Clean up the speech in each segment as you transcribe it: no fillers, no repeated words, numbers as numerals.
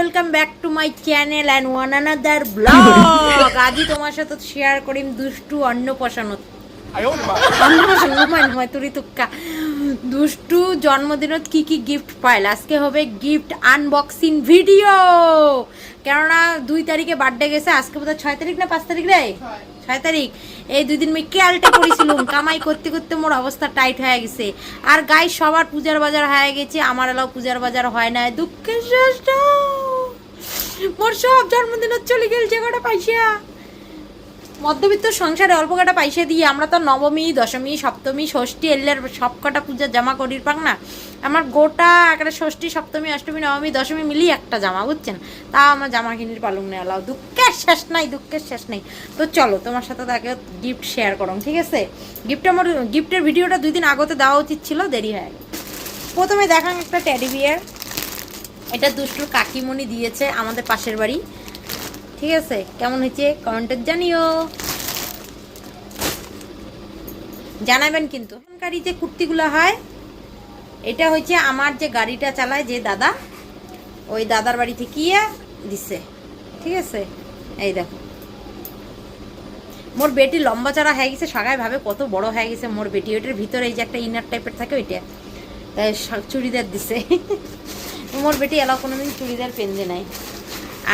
Welcome back to my channel and one another blog. আজই তোমার সাথে শেয়ার করিম দুষ্টু অন্নপ্রাশন হয় তুরি তুক্কা দুষ্টু জন্মদিনত কি কি গিফট পাইল। আজকে হবে গিফট আনবক্সিং ভিডিও, কেননা 2 তারিখে বার্থডে গেছে। আজকে বোধহয় 6 তারিখ না 5 তারিখ রে, 6 তারিখ। এই 2 দিন আমি ক্যালটে করেছিলাম, কামাই করতে করতে মোর অবস্থা টাইট হয়ে গেছে। আর গাই সবার পূজার বাজার হয়ে গেছে, আমার এলাও পূজার বাজার হয় না। দুঃখের শেষ মোর সব জন্মদিনত চলে গেছে কটা পয়সা। মধ্যবিত্ত সংসারে অল্প কটা পয়সা দিয়ে আমরা তো নবমী, দশমী, সপ্তমী, ষষ্ঠী এলের সব কটা পূজা জামা করির পাক না। আমার গোটা একটা ষষ্ঠী, সপ্তমী, অষ্টমী, নবমী, দশমী মিলিয়ে একটা জামা, বুঝছেন? তাও আমার জামা কিনির পালুম নেই এলাও। দুঃখের শেষ নাই, দুঃখের শেষ নেই। তো চলো তোমার সাথে তাকে গিফট শেয়ার করো, ঠিক আছে? গিফটের ভিডিওটা 2 দিন আগতে দেওয়া উচিত ছিল, দেরি হয়ে গেল। প্রথমে দেখান একটা টেডি বিয়ার। এটা দুষ্টুর কাকিমণি দিয়েছে আমাদের পাশের বাড়ি, ঠিক আছে? কেমন হয়েছে কমেন্টে জানিও, জানাবেন কিন্তু। গাড়ি যে কুর্তিগুলো হয়, এটা হচ্ছে আমার যে গাড়িটা চালায় যে দাদা, ওই দাদার বাড়ি থেকে দিছে, ঠিক আছে? এই দেখো মোর বেটি লম্বা চড়া হয়ে গেছে, সবাই ভাবে কত বড় হয়ে গেছে মোর বেটি। ওইটার ভিতরে এই যে একটা ইনার টাইপের থাকে, ওইটা তাই চুড়িদার দিছে। মোর বেটি এলাও কোনোদিন চুড়িদার পেন্দে নাই।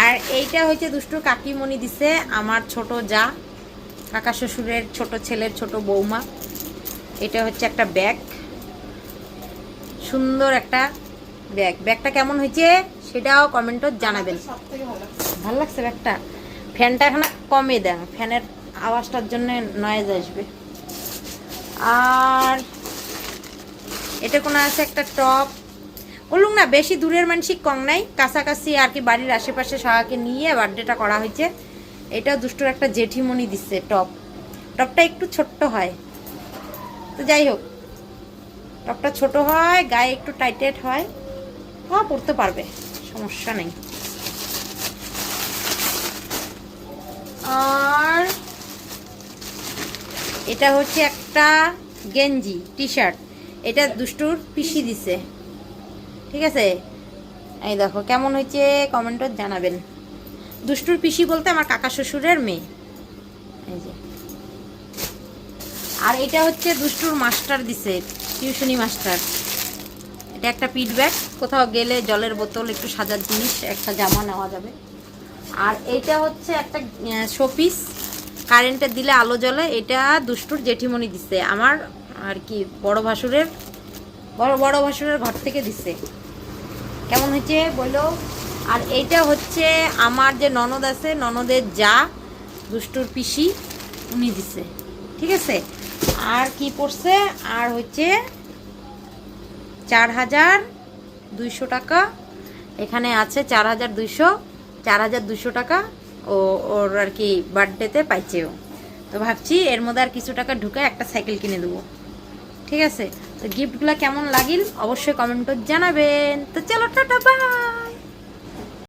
আর এইটা হচ্ছে দুষ্টুর কাকিমণি দিছে, আমার ছোট যা, কাকা শ্বশুরের ছোট ছেলের ছোট বৌমা। এটা হচ্ছে একটা ব্যাগ, সুন্দর একটা ব্যাগ। ব্যাগটা কেমন হয়েছে সেটাও কমেন্টত জানাবেন। ভালো লাগছে ব্যাগটা। ফ্যানটা এখানে কমে দেন, ফ্যানের আওয়াজটার জন্য নয়েজ আসবে। আর এটা কোনো আছে একটা টপ। বলুন না, বেশি দূরের মানসিক কম নাই, কাছাকাছি আর কি, বাড়ির আশেপাশে সবাইকে নিয়ে বার্থডেটা করা হয়েছে। এটা দুষ্টুর একটা জেঠিমণি দিচ্ছে টপ। টপটা একটু ছোট্ট হয়, তো যাই হোক, টপটা ছোট হয়, গায়ে একটু টাইটেড হয়, হ্যাঁ পরতে পারবে, সমস্যা নেই। আর এটা হচ্ছে একটা গেঞ্জি টি শার্ট, এটা দুষ্টুর পিসি দিছে, ঠিক আছে? এই দেখো কেমন হয়েছে কমেন্টত জানাবেন। দুষ্টুর পিসি বলতে আমার কাকা শ্বশুরের মেয়ে, এই যে। আর এটা হচ্ছে দুষ্টুর মাস্টার দিছে, টিউশনি মাস্টার। এটা একটা পিট ব্যাগ, কোথাও গেলে জলের বোতল, একটু সাজার জিনিস, একটা জামা নেওয়া যাবে। আর এইটা হচ্ছে একটা শোপিস, কারেন্টে দিলে আলো জ্বলে। এটা দুষ্টুর জেঠিমণি দিছে, আমার আর কি বড় ভাসুরের ঘর থেকে দিছে। কেমন হয়েছে বলো? আর এইটা হচ্ছে আমার যে ননদ আছে, ননদের যা, দুষ্টুর পিসি, উনি দিছে, ঠিক আছে? আর কি পড়ছে, আর হচ্ছে 4200 টাকা এখানে আছে, 4200 টাকা ওর আর কি বার্থডেতে পাইছে ও। তো ভাবছি এর মধ্যে আর কিছু টাকা ঢুকে একটা সাইকেল কিনে দেবো, ঠিক আছে? তো গিফটগুলো কেমন লাগিল অবশ্যই কমেন্টে জানাবেন। তো চলো টাটা, বাই।